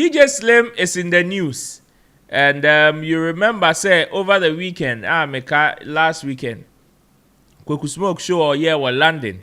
DJ Slim is in the news. And you remember, say, over the weekend, last weekend, Kwaku Smoke show or yeah were London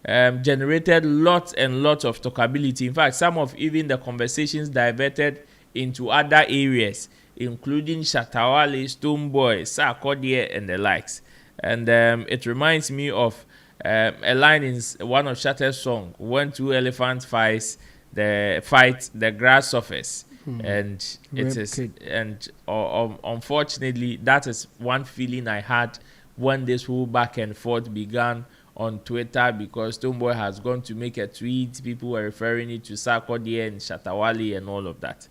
generated lots and lots of talkability. In fact, some of even the conversations diverted into other areas, including Shatta, Wale, Stonebwoy, Sarkodie, and the likes. And it reminds me of a line in one of Shatta's song, when two elephants fight the grass surface. And it is, and unfortunately, that is one feeling I had when this whole back and forth began on Twitter, because Stonebwoy has gone to make a tweet. People were referring it to Sarkodie and Shatta Wale and all of that.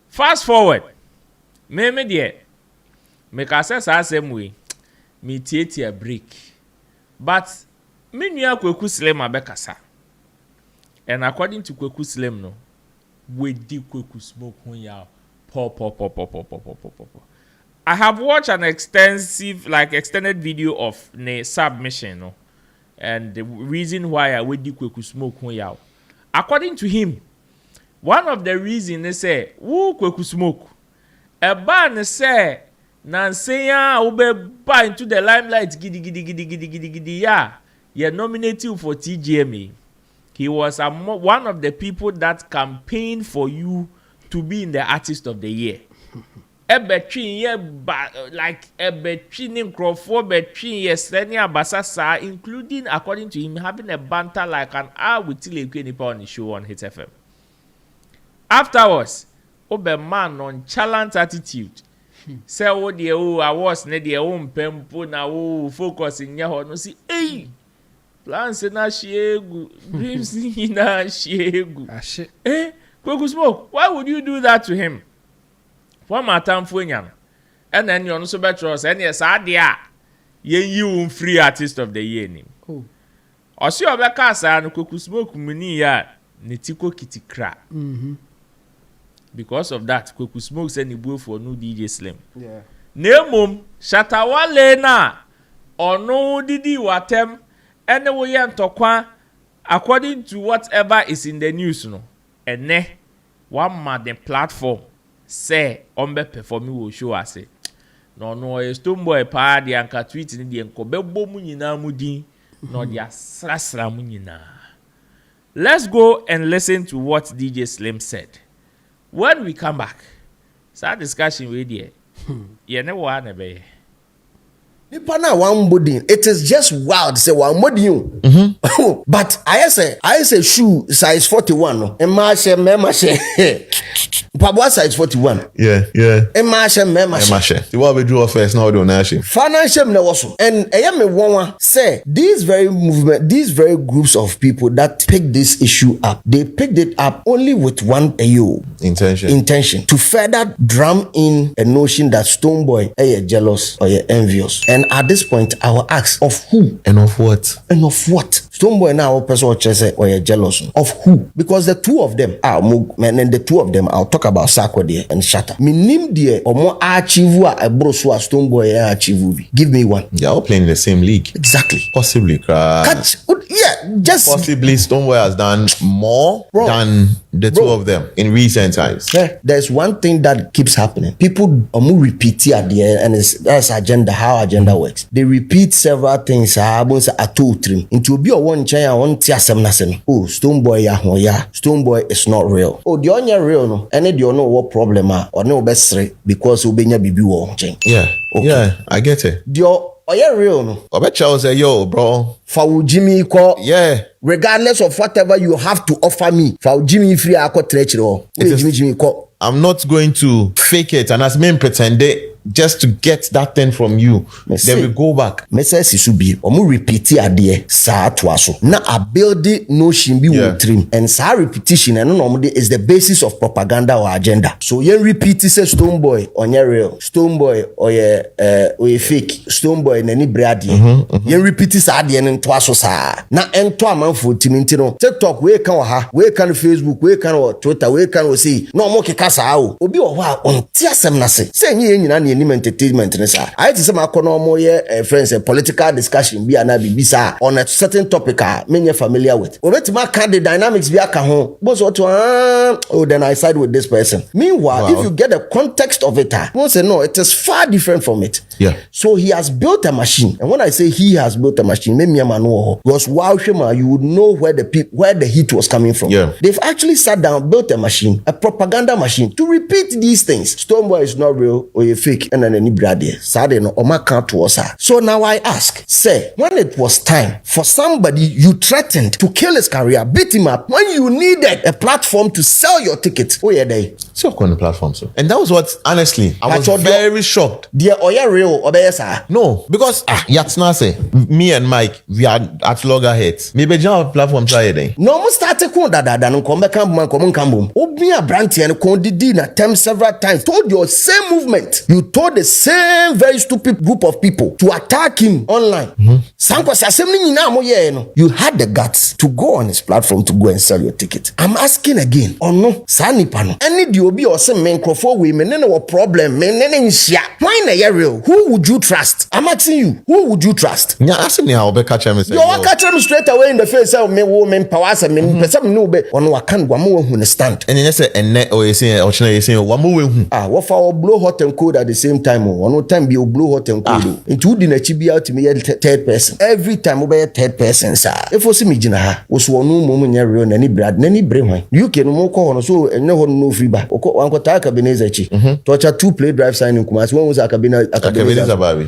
Fast forward, me make access the same way. Me take a break, but me knew Kwaku Slim abekasa, and according to Kwaku Slim, no. We did Kwaku Smoke when you I have watched an extended video of the submission, no? And the reason why I would do Kwaku Smoke when you according to him, one of the reasons they say, who Kwaku Smoke? A ban say, Nansea ube buy into the limelight, giddy, yeah. You're nominated for TGMA. He was one of the people that campaigned for you to be in the Artist of the Year. Including, according to him, having a banter like an hour with Tilekwe Nipa on the show on Hit FM. Afterwards, man nonchalant attitude. Say, oh, dear, I was near their own pempo now, focus in your no see, hey. Plans na shiegu, dreams na shiegu. Kwaku Smoke, why would you do that to him? One more time for him. And then you're also better, and yes, you free Artist of the Year name. Oh. Or see, Obekasa and Kwaku Smoke muni ya netiko kitty crap. Because of that, Kwaku Smoke send the for no DJ Slim. Yeah. Nemum, Shatta Wale na, or no didi watem. Anyway, according to whatever is in the news, no, and one man the platform say ombe performing will show us no Stonebwoy pa the anka tweet in the enko bebo munyina mudi no dia srasra munyina. Let's go and listen to what DJ Slim said. When we come back, start discussion with you. You know what I mean? It is just wild. Say one body. But I say shoe size 41. And my Pabwa size 41. Yeah. And my The what we do first now do na she. Financial na also. And I am a one say these very groups of people that pick this issue up, they picked it up only with one intention to further drum in a notion that Stonebwoy are jealous or envious. And at this point, I will ask, of who? And of what? And of what? Stonebwoy now person say or you're jealous of who? Because the two of them are and the two of them I'll talk about Sarkodie and Shatta. Minim die or more achieve a broso a Stonebwoy achieve. Give me one. They're all playing in the same league. Exactly. Possibly. Just possibly Stonebwoy has done more than the two of them in recent times. There's one thing that keeps happening. People repeat it at the end, and that's how agenda works. They repeat several things. Into be a one chain one tiasemnasen. Oh, Stonebwoy is not real. Oh, the only real no. And you know what problem or no best because ubenya bibi wo chain. Yeah. Okay. Yeah, I get it. Oh, yeah, real no. I bet Charles say, yo, bro. For Jimmy call. Yeah. Regardless of whatever you have to offer me. For Jimmy free I call Jimmy call. I'm not going to fake it and as men pretend just to get that thing from you. Then we go back. Message isubi omu repeat adie sa twaso. Na a build notion be with trim and sa repetition and no is the basis of propaganda or agenda. So you repeat say Stonebwoy on your real. Stonebwoy or ye fake. Stonebwoy nani brady. You repeat sa adie and twaso sa. Na ento amanfo timintino. TikTok we kan ha, we kan Facebook, we kan Twitter, we kan say no mo keka sa o. Obi o wa on tiasem na se. Say nyina entertainment nesa I to some akono ye friends a political discussion bi ana bibisa on a certain topic me familiar with obetima can the dynamics bi aka ho boss what oh then I side with this person. Meanwhile, if you get the context of it, won't say no, it is far different from it. Yeah. So he has built a machine, and when I say he has built a machine, because wow, Shema, you would know where the heat was coming from. Yeah. They've actually sat down, built a machine, a propaganda machine to repeat these things. Stoneboy is not real or you fake, and then any brother. Sadly, no, Oma can't to us. So now I ask, say, when it was time for somebody you threatened to kill his career, beat him up, when you needed a platform to sell your ticket, oh yeah, they. So on the platform, so. And that was what, honestly, I was very shocked. Dear, oh yeah, real, or sir? No, because Yatsna say, me and Mike, we are at loggerheads. Maybe jump platform try then. No, mo start to come no come back and come. Obi a branch and come did na term several times. Told your same movement. You told the same very stupid group of people to attack him online. Sanko assembly na mo ye no. You had the guts to go on his platform to go and sell your ticket. I'm asking again. Oh no, sani pano. Any di obi or some microphone we men no problem. Men nsia. Why na ye real? Who would you trust? I'm asking you. Who would you trust? Yeah, ask me how be catch him say. You catch him straight away in the face. Say me woman power. Say me person no be. Ono wakan guamo hu stand. And you say enne or you say or china you say wamo we hu. What for blow hot and cold at the same time? Ono time be blow hot and cold. Into di na chibi out me third person. Every time we third person sir. If o see me jina ha, wo so ono mo nya real na ni brad na ni brehwan. You can mo ko hono so enne ho no free ba. Wanko ta Akabineza chi. Torture 2 play drive signing Kumasi. When was Akabineza?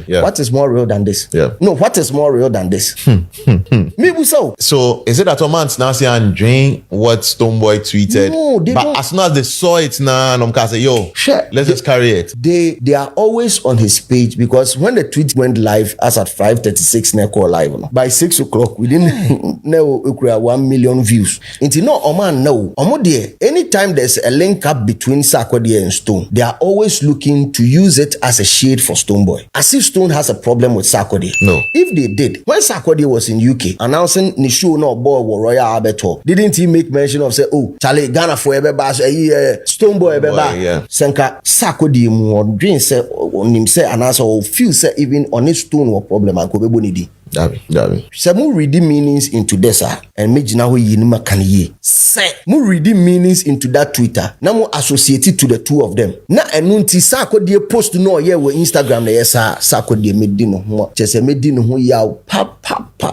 Yeah. What is more real than this? Yeah. No, what is more real than this? Maybe so. So is it that Oman's now say and drink what Stoneboy tweeted? No, but don't. As soon as they saw it now, I'm gonna say, yo, let's just carry it. They are always on his page because when the tweet went live as at 5:36 Neko live, by 6 o'clock, we didn't know 1 million views. Until no Oman no. Omo there, anytime there's a link up between Sarkodie and Stone, they are always looking to use it as a shade for Stoneboy. As if Stone has a problem with Sarkodie. No. If they did, when Sarkodie was in UK announcing the show no boy or Royal Albert Hall, didn't he make mention of say, oh, Charlie Ghana for Stoneboy yeah. Senka Sarkodie more dream say on him say and also feel say even on his Stone or problem and Kobe Bonidi. Dabi. Say mu reading meanings into this and me jina ho yinima kan ye. Say mu reading meanings into that Twitter. Na mu associated to the two of them. Na enunti Sarkodie post no ye we Instagram na yesa Sarkodie medi no ho. Chese medi no ho ya pa.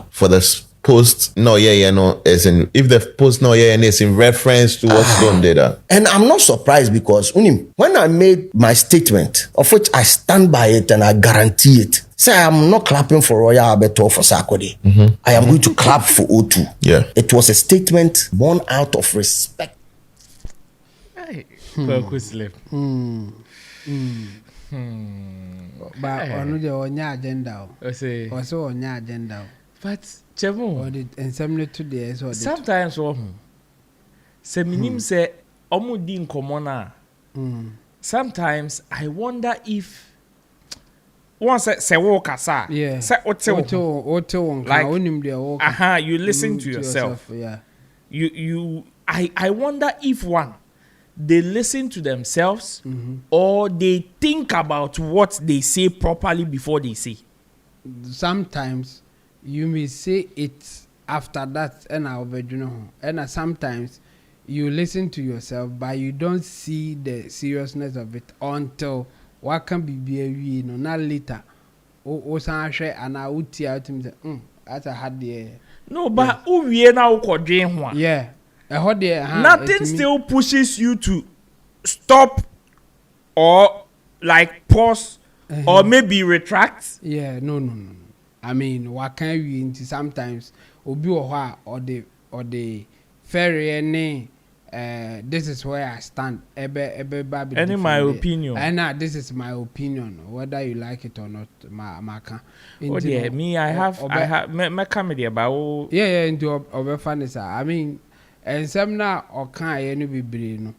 For this post no as in if the post no is in reference to what Stone did. And I'm not surprised because when I made my statement, of which I stand by it and I guarantee it, say I'm not clapping for Royal Albert Hall for Sarkodie. I am going to clap for O2. Yeah. It was a statement born out of respect. Kwaku slip. But on the onya agenda. Also onya agenda. But Chemo, and some to the sometimes say minim say omudin komona. Sometimes I wonder if once say walk asa. Yeah. Say auto like you listen to yourself. Yeah. I wonder if they listen to themselves or they think about what they say properly before they say. Sometimes you may say it after that and sometimes you listen to yourself but you don't see the seriousness of it until what can be not later and I would tell him that's a hard day. No, but we now yeah. Nothing still pushes you to stop or like pause or maybe retract. Yeah, no. I mean, what can we into sometimes obi or the ferry this is where I stand. Any my opinion. And this is my opinion, whether you like it or not. Oh yeah, me I have my comedy about. Yeah, into over funny. I mean, and some now or can't any be brain.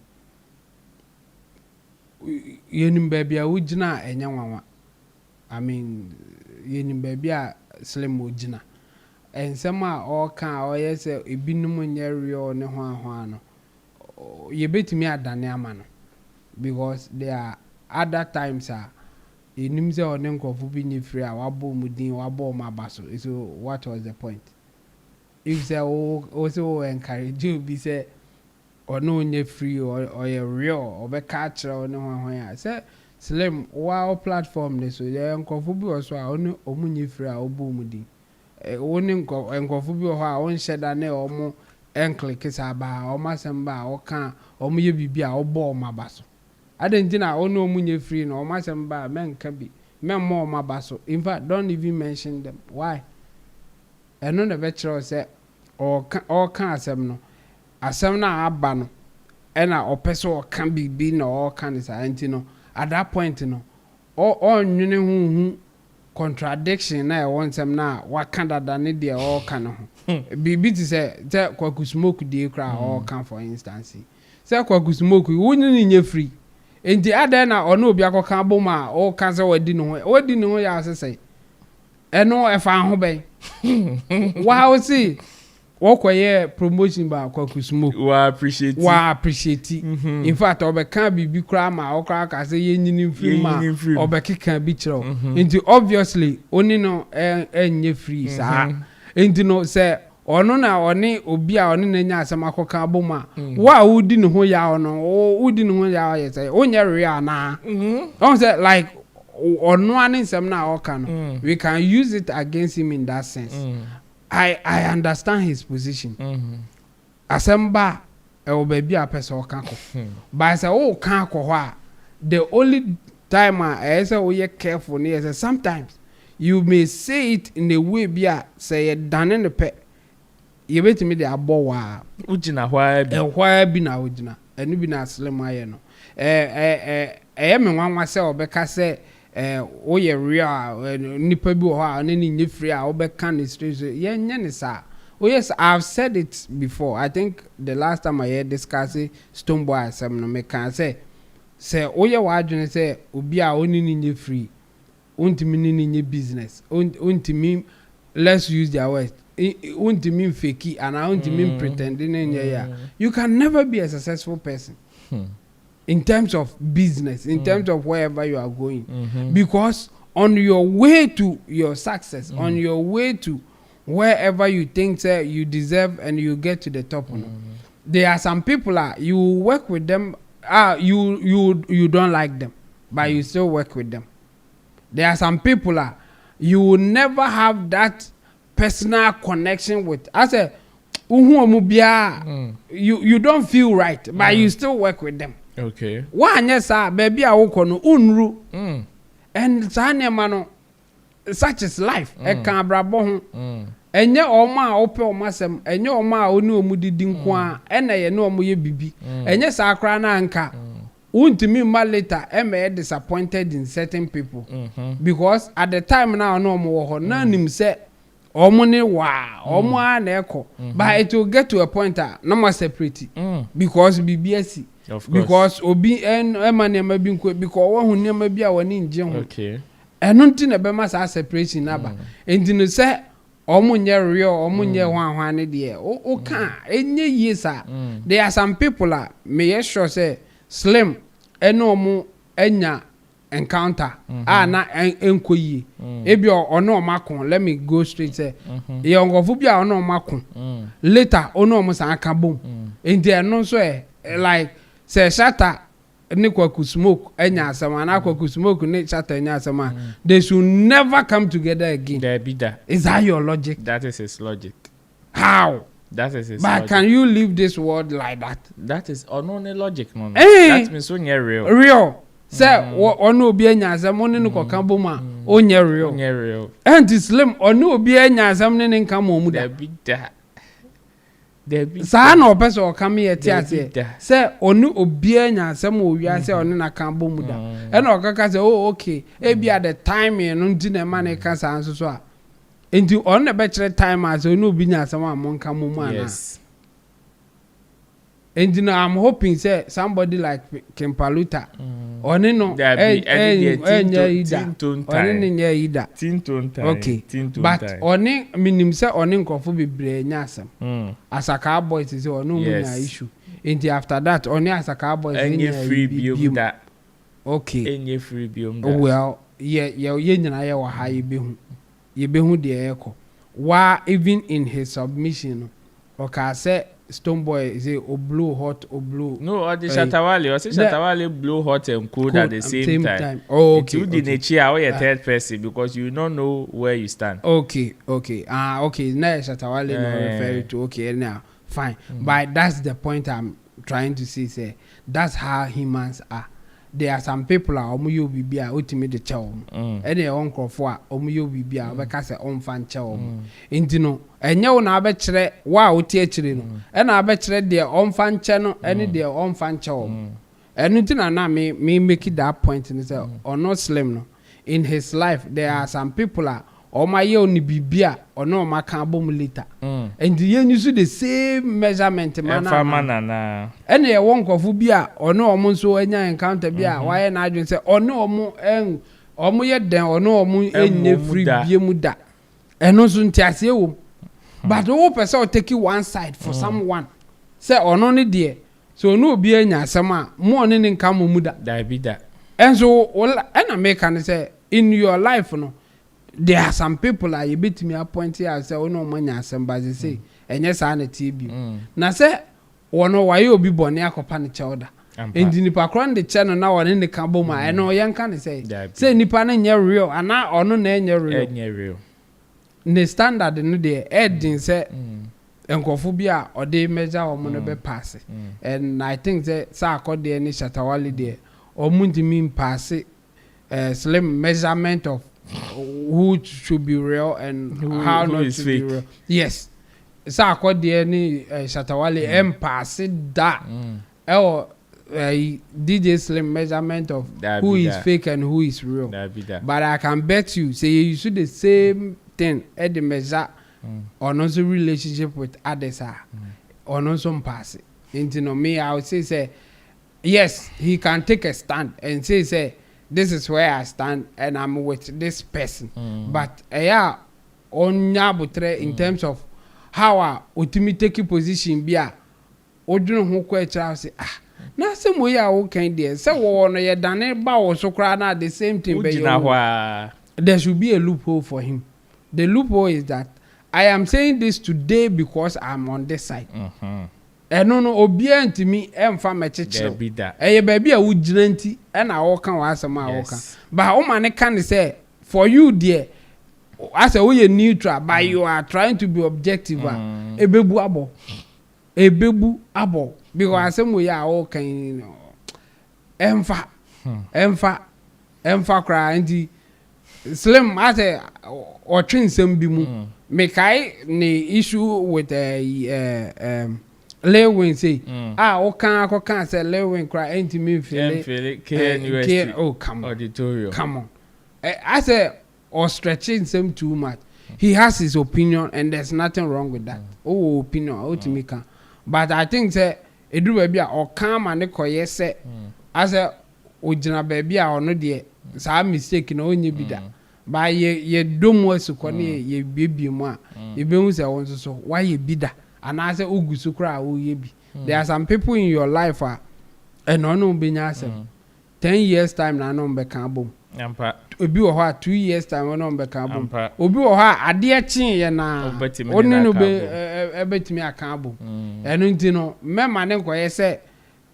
Yenim baby a ujina and young. I mean, yenim baby a slim ujina. And some are all can or yes, a binumunyari or no. You bet me at Daniaman because there are other times enim say ɔne nkɔfo bi ni free a wabɔ mu din wabɔ mu abaso so what was the point if say also encourage you be say ɔno onye free or real ɔbɛka akyerɛ ɔne hwan a say slim wow platform ne so yɛ nkɔfo bi wɔ so a ɔne ɔmo nye free a ɔbɔ mu din ɔne nkɔfo bi wɔ hɔ a ɔnhyɛ da ne ɔmo enclick sa ba ɔmo asɛm ba ɔka ɔmo yɛ bibi a ɔbɔ ɔmo abaso adentina ɔno ɔmo nye free na ɔmo asɛm ba menka bi memmo ɔmo abaso in fact don't even mention them why ɛno na bɛkyerɛ sɛ ɔka asɛm no asɛm na aba no ɛna ɔpɛ sɛ ɔka bibi na ɔka ne saa nti no at that point no ɔnwene ho contradiction na ɛwɔ nsɛm na waka dada ne deɛ ɔka no ho bibi ti sɛ Kwaku Smoke die kra ɔka for instance sɛ Kwaku Smoke wonye ne nye free enti adan na ɔno obi akɔka bom a ɔka sɛ wadi ne ho ya asesɛ ɛno ɛfa ho bɛn wow see wɔkɔyɛ promotion ba Kwaku Smoke wa appreciate in fact ɔbɛka bibi kra ma ɔkra ka sɛ yɛnyini free ma ɔbɛkeka bi kyerɛw enti obviously oni no ɛnyɛ free saa enti no sɛ ɔno na ɔne obi a ɔne na nya asɛm akɔka bom a wa wudi ne ho ya ɔno wudi ne ho ya yɛ sɛ onyɛ real na ɔn sɛ like ɔno ane nsɛm na ɔka no we can use it against him in that sense I understand his position asɛm ba ɛwɔ baabi a pɛ sɛ ɔka kɔ but sɛ ɔka kɔ hɔ a the only time a ɛyɛ sɛ ɔyɛ careful ne yɛ sɛ sometimes you may say it in a way bi a sɛ yɛ dane ne pɛ yɛbɛtumi de abɔ waa ugina hwaa bi na ugina ɛno bi na asɛm ayɛ no ɛyɛ me nwanwa sɛ ɔbɛka sɛ woyɛ real nipa bi wɔ hɔ a ne ne nye free a wobɛka ne straight so yɛnyɛ ne saa yes I've said it before I think the last time I heard discuss Stonebwoy asɛm no meka sɛ woyɛ w'adwene sɛ obi a oni ne nye free ontimi ne nye business ontimi let's use their words ontimi fake and ontimi pretend ne nye ya you can never be a successful person in terms of business in terms of wherever you are going because on your way to your success on your way to wherever you think you deserve and you get to the top there are some people you work with them you don't like them but you still work with them. There are some people you will never have that personal connection with. I say you don't feel right but you still work with them. Okay. One yes baby awokono unru and sanema no such is life e kan brabo ho enye oma ope omasem enye oma oni omudidi nko a ena ye ne omoye bibi enye sa akra na anka untimi ma later am disappointed in certain people because at the time now no omo wo ho na nim se omo ne wa omo a na eko but it will get to a point na mo separate because bibiasi because obi ema ne ma bi nko because wo hu ne ma bi a woni nje ho okay eno nti na be ma sa separation na ba enti no se omo nye real omo nye hwan ne de o ka enye yesa there are some people me sure say slim eno omo enya encounter na enkoyi ebi ono makon let me go straight say ye ongofu bi a ono makon later ono omo san aka bom enti eno so like say Shatta ne Kwaku Smoke enya asema na Kwaku Smoke ne Shatta enya asema they should never come together again. There be that. Is that your logic? That is his logic. How? That is his but logic. Can you leave this world like that? That is only logic no. That means onye real say ono obi enya asem one ne kokan bom a onye real and Slim ono obi enya asem ne nka mo da be that sa na opese o kam ye ti ase say onu obi enya asem o wi ase onu na kan bom da e na okaka say oh okay e bi at the time no ndi na ma ne ka sa nso so a enti onu na be kire time as onu obi nya asem a mo nka mo mu ana yes. And I'm hoping say somebody like Kempaluta oni no okay but oni minim say oni nkofo bebre nya asem asaka boys say oni mu nya issue and after that oni asaka boys nya free biom that okay nya free biom that well ye nyina ye wa ha ye behu de eko wa even in his submission o ka say Stonebwoy say o blow hot o blow no or the Shatta or say Shatta blow hot and cold at the same time. Oh, okay. You did a cheer or a third person because you don't know where you stand. Okay. Okay, now Shatta no refer to okay now fine. But that's the point I'm trying to say that's how humans are. There are some people omu yo bibia ultimate the chow ene onkrofo a omu yo bibia obeka se onfa nchow enti no enye wo na abekire wa oti akire no ena abekire de onfa nche no ene de onfa nchow enu ti na me make that point ni say ono slim no in his life there are some people oma ye oni bibia ono ma kan bom later and ye use the same measurement manana ene ye won kofo bia ono omo nso anya encounter bia why na adwen say ono omo ye den ono omo enye free bie mu da eno so ntiase wo but wo person take one side for someone say ono ne de so no obi anya asema mo ne nka mu da da bi da enso ena make can say in your life no there are some people you bit me appoint here say no manya asamba say enye sa na TV na say wono waye obi bone akopa ne chewda endi nipa kron de che no na wone ne ka bom a eno ye nka ne say nipa na nye real ana ono na enye real ne standard no de edin say enkofo bi a ode measure omo no be pass and I think that sa akode ni Shatta de omo ndimi pass slim measurement of who should be real and how not to be real. Yes. So according any Shatta pass that DJ Slim measurement of who is fake and who is real. But I can bet you say you should the same thing at the measure on also relationship with others on also pass it. Into no me I would say yes he can take a stand and say this is where I stand and I'm with this person. But on nyabutre in terms of how I ultimately take a position bia odunu ho kwa cha say na se mo ya wo kan there say wo no ye dane ba wo so kra na the same thing be there should be a loophole for him. The loophole is that I am saying this today because I'm on this side. No obi antimi emfa mechechero eye baby a wugina nti na awoka wa asema awoka but o man can say for you there as a we neutral but you are trying to be objective ebebu abo because asem ya awoka emfa kra nti slim as or twinsem bi mu me kai ne issue with Lewin say o can say Lewin cry ain't me feel oh come on auditorium come on I say or stretching him too much he has his opinion and there's nothing wrong with that opinion to me can but I think say e do baby or come and koye say as a ojina baby or no there sa mistake no onye bi da ba ye dom wasu ko ne ye baby mu a e be hu say won so why ye bi da and I say ugusu kra wo ye bi there are some people in your life and no be nya asem 10 years time na no be kan bom ampa obi wo ha 2 years time no be kan bom obi wo ha ade chin ye na oni no be ebetimi akan bom enu nti no mema ne nkoye se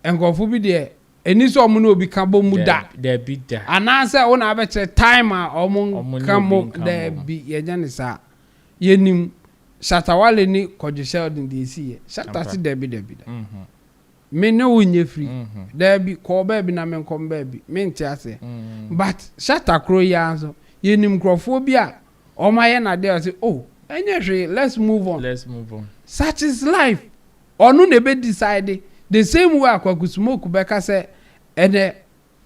enkofo bi de eni so omo no obi kan bom mu da bi da ana say wo na abekire time a omo kan bom da bi ye nya ne sa yenim Shatta ni kojishel din de see Shatta si debi da me no unye free debi ko baby na me kom baby me nti ase but Shatta kro ya so yenim krofo bi a o ma ye na dey say oh enye hwe let's move on such is life onu na be decide the same way Kwaku smoke be ka say ene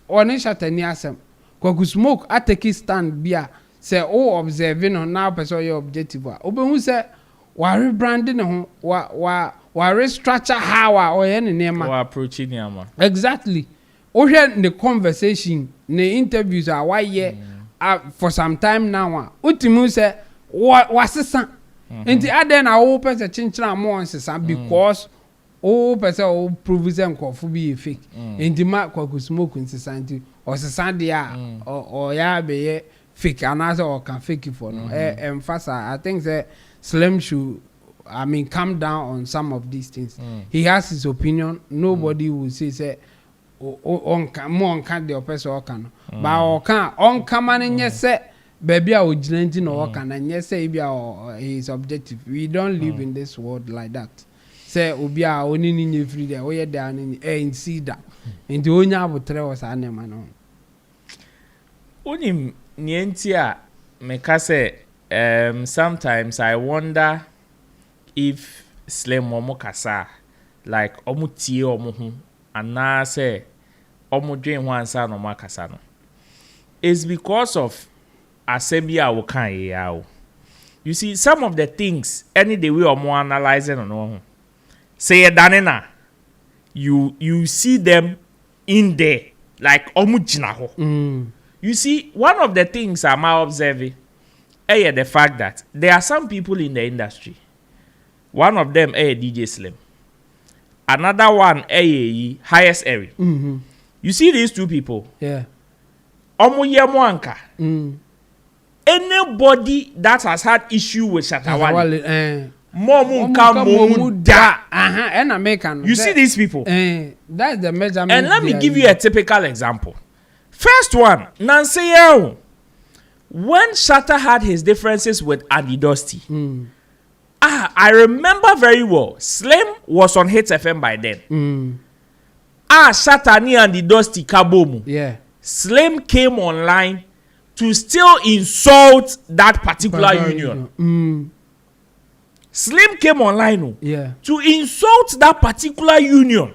oni Shatta ni asem Kwaku smoke ateki stand bi a say o observing on now person your objective obehu say wa rebranding ho wa restructure how or any name wa approaching yama exactly o hwe the conversation the interviews are why here for some time now ultimu say wa sesa enti aden na wo person chinchira mo onsesa because o person o prove say nkofo bi fake enti ma Kwaku Smoke nsisanti o sisande a o ya be ye fake anase o can fake for no emphasize. I think say Slim should calm down on some of these things. He has his opinion. Nobody will say on can the person or can but on come and yes say baby I would gently no can and yes say his objective. We don't live in this world like that. Say ubia only in free there we down in see that into onya abutre was anema no unim nientia meka say sometimes I wonder if Slim omo kasa like omo tie omo hu ana say omo dwen ho ansa no makasa no is because of asebia wo kan ya. You see some of the things any the way omo analyzing no say danena you see them in there like omo jina ho. You see one of the things I'm observing the fact that there are some people in the industry. One of them DJ Slim. Another one highest area. You see these two people? Yeah. Omo yemo anka. Anybody that has had issue with Shatta Wale, momu da. And American. You see these people? That's the measurement. And let me give you a typical example. First one, Nancy Yao. When Shatta had his differences with Adi Dusty, I remember very well. Slim was on Hits FM by then. Shatta ni Adi Dusty kabomu. Yeah. Slim came online to still insult that particular union. Slim came online to insult that particular union.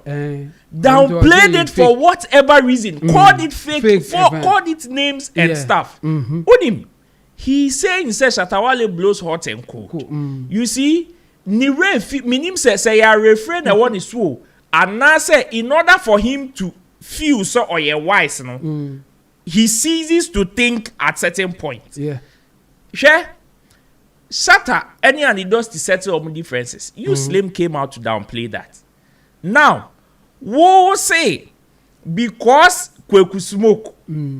Downplayed it for whatever reason. Called it fake called it names and stuff. Unim. He saying Shatta Wale blows hot and cold. You see, minim say ya refrain the one is so. And now say in order for him to feel so or ye wise, no, he ceases to think at certain point. Yeah. Share Shatta any and he does to settle all differences. You Slim came out to downplay that. Now, wo say because Kwaku Smoke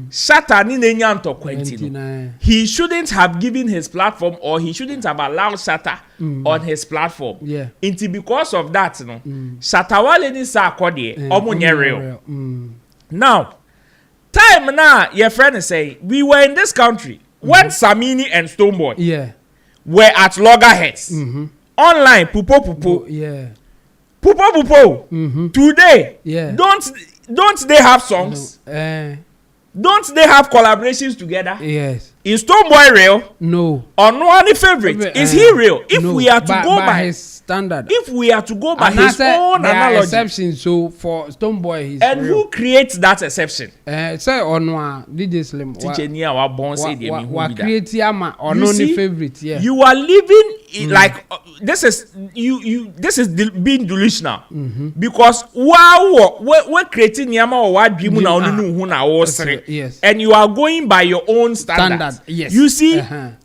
Shatta ni nenyanto kwentino, he shouldn't have given his platform or he shouldn't have allowed Shatta on his platform. Yeah. Inti because of that, no, Shatta Wale ni sa akode omo nye real. Now, time now your friend is saying we were in this country when Sammy and Stonebwoy were at loggerheads. Online pupo. Yeah. Pupo. Today, don't they have songs? No. Don't they have collaborations together? Yes. Is Stonebwoy real? No. Or no any favorite? Is he real? If no. we are to go by his standard. If we are to go by his own analogy. Exception, so for Stonebwoy he's and real. Who creates that exception? Say Onwa DJ Slim. Teacher Nia wa born say they me who create ama or no favorite. Yeah. You are living like this is being delusional because we're creating Niama or what dream na onu hu na wo sere. Yes. And you are going by your own standard. Yes. You see,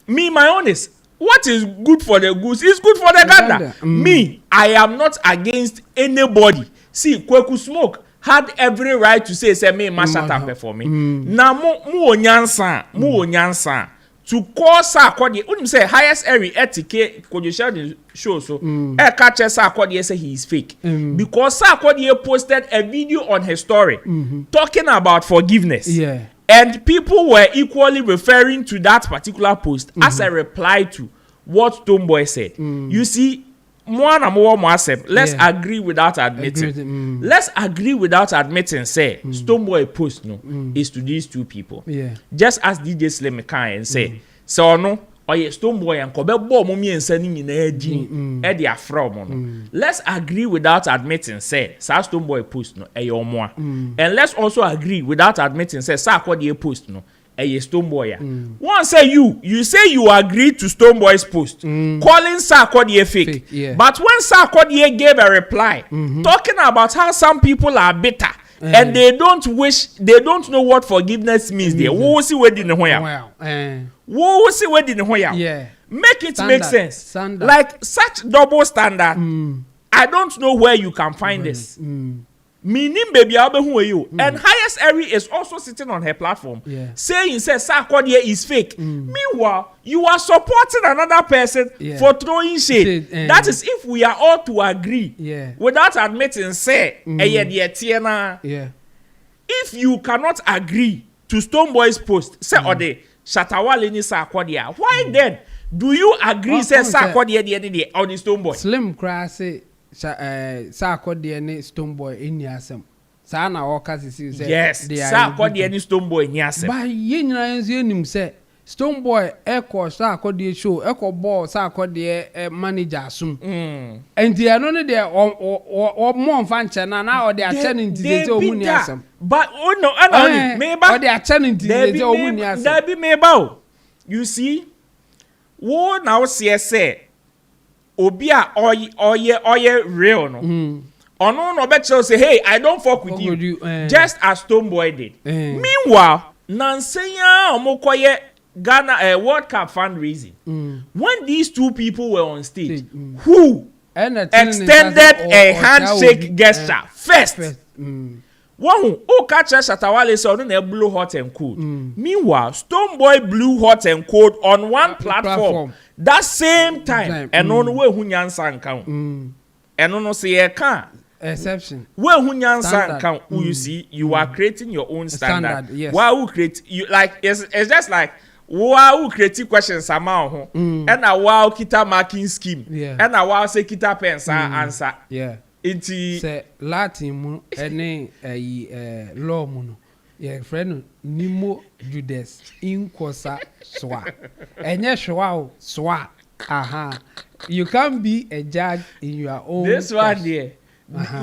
me, my honest, what is good for the goose is good for the gander. Me, I am not against anybody. See, Kwaku Smoke had every right to say me Shatta for me. Na mu onyansa to call sa akodi. Unim say highest area etike kojo share the show so catch sa akodi say he is fake because sa akodi posted a video on his story talking about forgiveness. Yeah. And people were equally referring to that particular post as a reply to what Stonebwoy said. You see, let's agree without admitting. Let's agree without admitting, say, Stonebwoy post is to these two people. Yeah. Just as DJ Slim can and say, so no, or Stonebwoy and Kobe Bomomi and sending in Eddie Afro. Let's agree without admitting, say, Stonebwoy post no, and let's also agree without admitting, say, Sakodi post no. Stonebwoy. One say you say you agree to Stonebwoy's post, calling Sarkodie fake. Yeah. But when Sarkodie gave a reply, talking about how some people are bitter and they don't know what forgiveness means. There, wo see where didn't wo see where didn't yeah. Make it make sense. Standard. Like such double standard. I don't know where you can find this. Meaning baby who are you? And highest Eri is also sitting on her platform saying says Sarkodie is fake. Meanwhile, you are supporting another person for throwing shade. That is if we are all to agree without admitting say if you cannot agree to Stoneboy's post, say or the Shatta Wale ni Sarkodie, why then do you agree say Sarkodie or the Stoneboy? Slim Crassy Sarkodie ni Stoneboy in yasem. Sa na oka sisi say yes, Sarkodie ni Stoneboy in yasem. Ba ye nyina yenzi enim say Stoneboy eko Sarkodie show eko ball Sarkodie manager asum. Enti eno ne de o mo mfa nche na o de ache ne ntide say omu ni asem. But oh no, meba o de ache ne ntide say omu ni asem. There be meba. You see, wo now say obi a oye real no. Ono no bet say hey, I don't fuck with you. Just as Stoneboy did. Meanwhile, Nansenya omokoye Ghana World Cup fundraising. When these two people were on stage, who extended a handshake gesture first? One who catch Shatta Wale so no blew hot and cold. Meanwhile, Stoneboy blew hot and cold on one platform. That same time, and on way who nyansa count. And on say a can exception. Where who nyansa count, you see, you are creating your own standard. Yes. Why who create you like it's just like why who create questions somehow, and a wow kita marking scheme, and a wow say kita pensa answer. Yeah. Iti say Latin mu ene law mu no ye friend nimo Judas inkosa swa enye shwa o swa aha you can be a judge in your own this one there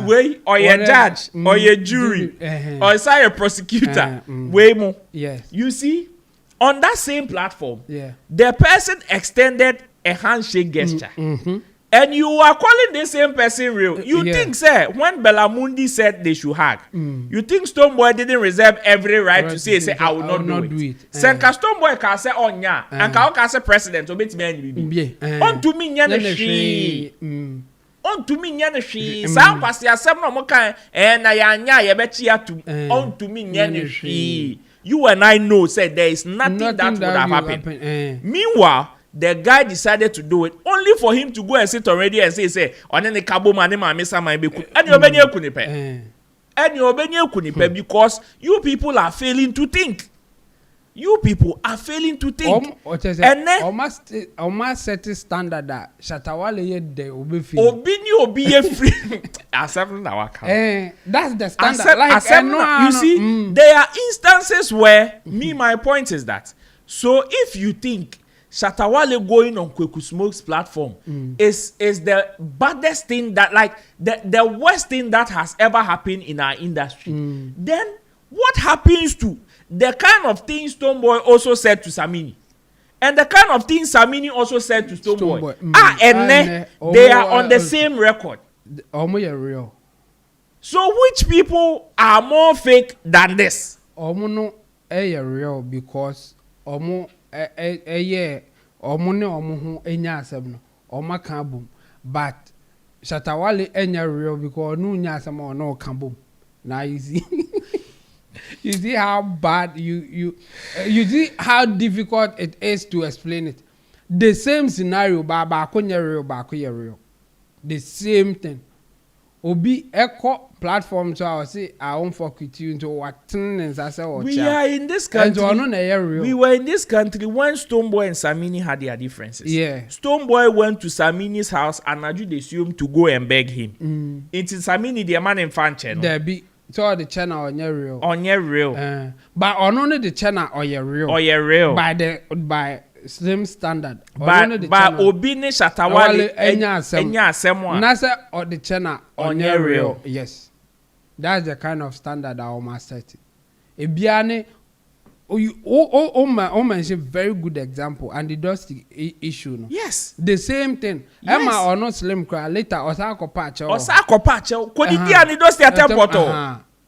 way or your judge or your jury or say a prosecutor way more. Yes, you see on that same platform the person extended a handshake gesture. And you are calling the same person real. You think, sir, when Belamundi said they should hug, you think Stoneboy didn't reserve every right to say, I will not do it. Senka Stoneboy can say, oh, yeah, and can say president, obey me. On to me, Yanashi. On to me, Yanashi. Some passia, some no more and I bet you to on to me, Yanashi. You and I know, said there is nothing that would have happened. Meanwhile, the guy decided to do it only for him to go and sit already and say, on any cabo money, my miss my baby, and your benny kunipe. And your benny kunipe because you people are failing to think. You people are failing to think. And then almost set a standard that Shatta Wale de obi free. That's the standard. You see, there are instances where my point is that. So if you think Shatta Wale going on Kwaku Smoke's platform is the baddest thing that like the worst thing that has ever happened in our industry. Then what happens to the kind of things Stoneboy also said to Sammy? And the kind of things Sammy also said to Stoneboy. They are on the same record. Real. So which people are more fake than this? No real because omune omuhu enya asem no oma kan bom but Shatta Wale enya real because no nya asem o no kan bom na you see you see how bad you see how difficult it is to explain it. The same scenario ba konya real ba ko real the same thing obi echo platform so I say I won't fuck with you into what we are in this country. We were in this country when Stoneboy and Samini had their differences. Yeah. Stoneboy went to Samini's house and Naju assumed to go and beg him. It's Samini the man in fan channel. There be so the channel on your real. On your real. But on only the channel or your real. Or your real. By slim standard. But Obini Shatta Wale enya asem Nasa or the channel on your real. Yes. That's the kind of standard I almost set. Ebiane, you mention very good example and the dusty issue. No? Yes. The same thing. Yes. Emma or not slim cry later or Sako patch or Sako patch. Could it be an dusty attempt?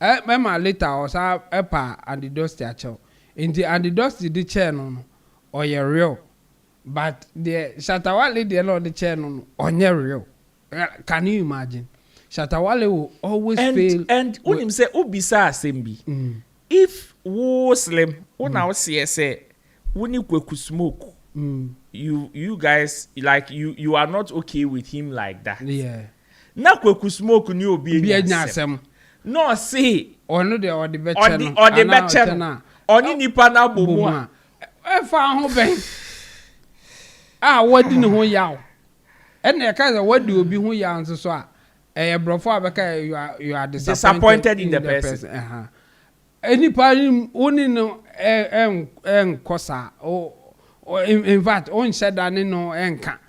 Emma later or Sa Epa and the dusty acho. In the and the dusty the channel or your real. But the Shatta Wale the the channel on your real. Can you imagine? Shatta Wale will always fail. And when him say Ubisa Assembly, if wo slim, when I say when you Kwaku smoke, you guys like you are not okay with him like that. Yeah. Na Kwaku smoke ni obi Nyasem. No say Or no the better. or the better. Oni nipa na bomu a. Fa ho ben. Wadi ne ho yaw. And the kind of what do be who ya nso so a brofo you are disappointed in the person. Any party only no kosa or in fact on said that no enka.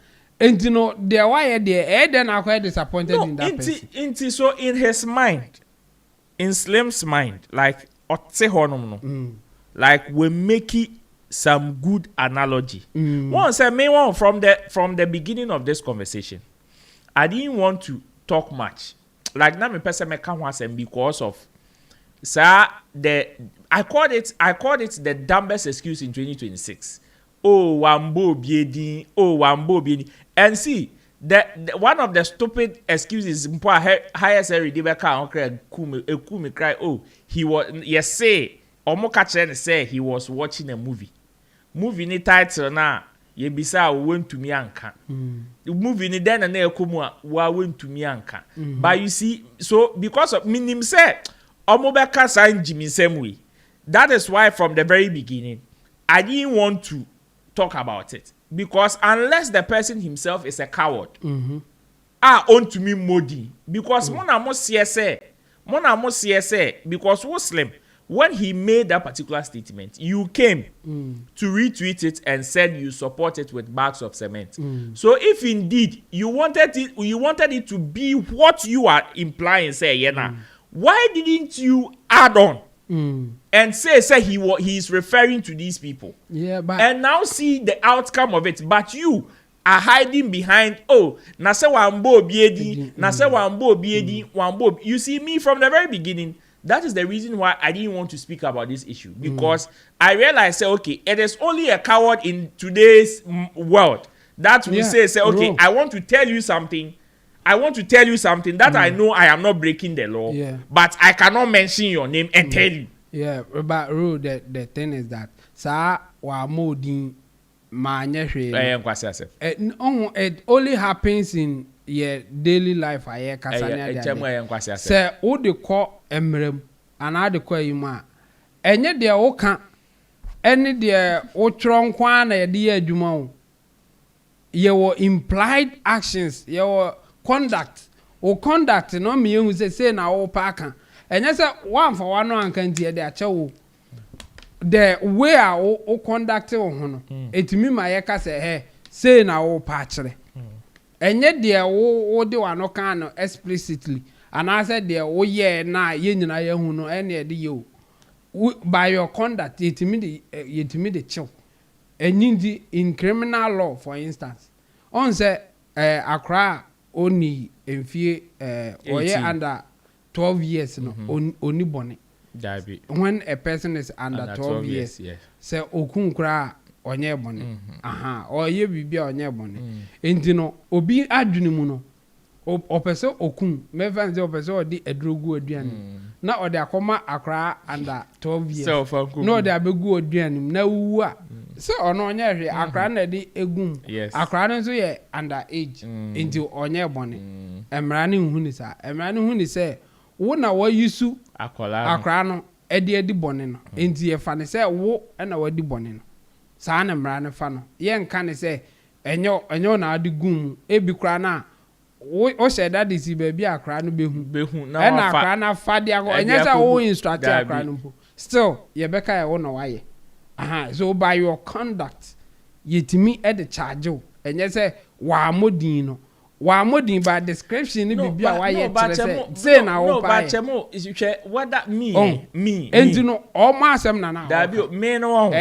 And you know there why there then are quite disappointed in that person. So in his mind, in Slim's mind, like like we make it some good analogy. One said me one from the beginning of this conversation. I didn't want to talk much. Like now me person make come because of I called it the dumbest excuse in 2026. Oh wambo biedi. And see the one of the stupid excuses highest redeemer can cry. Oh, he was say say he was watching a movie ni title na ye bisa went to me anka movie ni then na ekomu a wa went to me anka but you see, so because of minim say omobeka san Jimmy same way, that is why from the very beginning I didn't want to talk about it, because unless the person himself is a coward on to me modi, because mona mo say because wo Slim, when he made that particular statement, you came to retweet it and said you support it with bags of cement. So if indeed you wanted it to be what you are implying, say, why didn't you add on and say he is referring to these people? Yeah, but and now see the outcome of it. But you are hiding behind na say wambo biedi, na say wambo biedi, wambo. You see, me from the very beginning. That is the reason why I didn't want to speak about this issue, because I realized, okay, it is only a coward in today's world that will say, okay, I want to tell you something. That I know I am not breaking the law, but I cannot mention your name and tell you. Yeah, but Ru, the thing is that wa modin it only happens in your daily life. Say all the call emrem and I the call you ma. Enye de o kan any de o tron kwan na de adwuma. Your implied actions, your conduct no me who say na o pa kan. Enye say one for one no ankan tie de achewo. The way o conduct o hono etimi ma ye ka say na o pa kire enye de wo de wa no kan no explicitly and I said de wo ye na ye nyina ye hu no ene de ye by your conduct yetimi de chill enindi in criminal law, for instance on say Accra oni enfie oye under 12 years no oni bone. When a person is under 12 years, say okun kra onye bone or ye bibia onye bone enti no obi adwene mu no opese okun me fan say opese odi edrogu aduane na odi akoma Accra under 12 years no odi abegu aduane na wu a so ono onye hwe Accra na di egum Accra no so ye under age enti onye bone emra ne hu ni say wo na wa yusu Accra no edi bone no enti ye fa ne say wo na wa di bone no sa na mra ne fa no ye nka ne say enyo na adi gum ebi kra na o say that is baby Accra no behu na Accra na fa dia go enye say wo instruct Accra no still ye beka ye wo na wa ye so by your conduct yetimi e de charge o enye say wa modin no wa modin by description ni bibia wa ye say na wo pa what that me enti no all ma asem na me no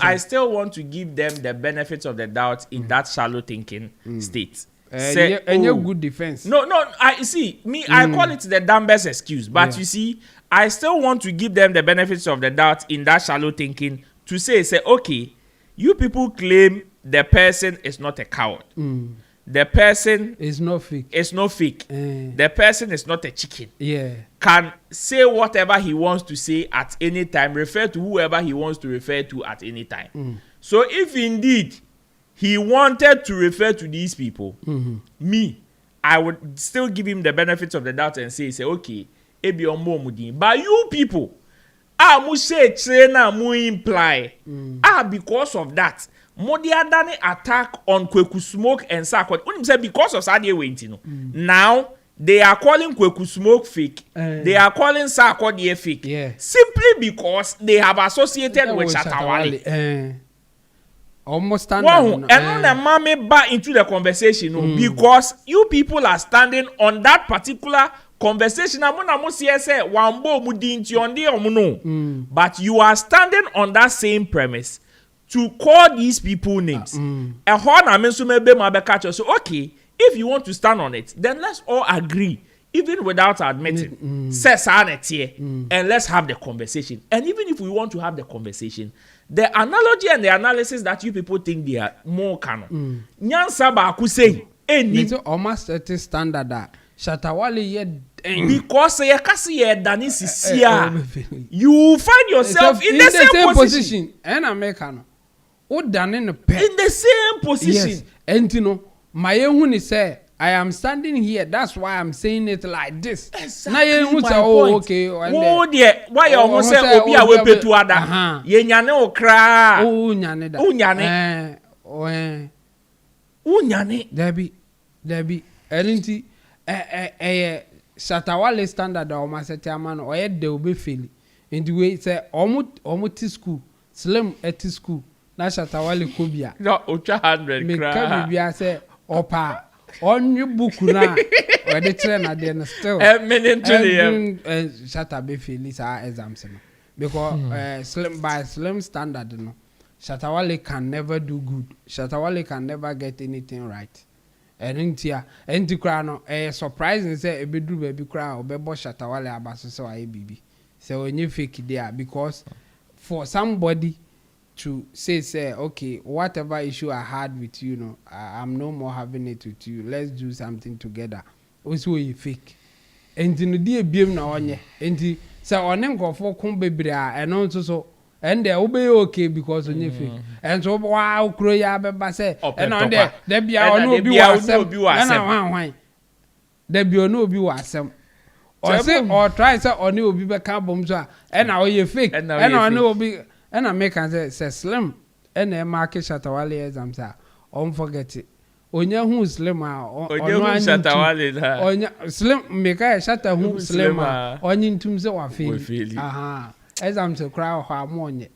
I still want to give them the benefits of the doubt in that shallow thinking state. Say good defense. No, I see me. I call it the dumbest excuse, but you see, I still want to give them the benefits of the doubt in that shallow thinking to say, okay, you people claim the person is not a coward. the person It's not fake. The person is not a chicken. Yeah. Can say whatever he wants to say at any time, refer to whoever he wants to refer to at any time. So if indeed he wanted to refer to these people, me, I would still give him the benefits of the doubt and say okay, ebi omo mudin. But you people, mu say trainer mu imply, because of that. Modiadani attack on Kwaku Smoke and Sarkodie. When say because of Sadia Wentino. Now they are calling Kwaku Smoke fake. They are calling Sarkodie fake. Yeah. Simply because they have associated with Shatta Wale. Almost standard. And on the mommy back into the conversation because you people are standing on that particular conversation. But you are standing on that same premise to call these people names. So okay, if you want to stand on it, then let's all agree, even without admitting, and let's have the conversation. And even if we want to have the conversation, the analogy and the analysis that you people think they are more canon. Nyansa ba ku say it's almost at a standard that Shatta Wale yet because you find yourself in the same position. And American. In the same position. Yes. And you know, my own say I am standing here. That's why I'm saying it like this. Exactly my point. Okay. Oh dear. Why you almost say obi awe petu ada? Ye nyane okra. Oh nyane da. Unyane. Debi. Elinti Shatta Wale standard o ma set man o ye de obe feli. In the way say omo ti school, slim at school. Na Shatta Wale kobia. No, 100 me ka bibia say opa on your book na or the trainer then still Shatta be feel our exams because slim standard no Shatta Wale can never do good. Shatta Wale can never get anything right. And into no surprising say e be do baby cry or be bo Shatta Wale abaso so aye bibi. So when you fake there because for somebody to say okay, whatever issue I had with you, know, I'm no more having it with you. Let's do something together. Also, you fake. And in the dear beam now on ye. And so on them go for come baby and also so and they obey okay because on your fake. And so wow, croya beba say and on there be our no be wasem. Why? There be no be wasem. Or say or try say on you be back bomb so and now you fake. And I know be. And I make and say slim and a market Shatta Wale exams are unforget it. Onya who slim Shatta Wale slim make a Shatta who slim on in terms of our feel. Exams a crowd harmony.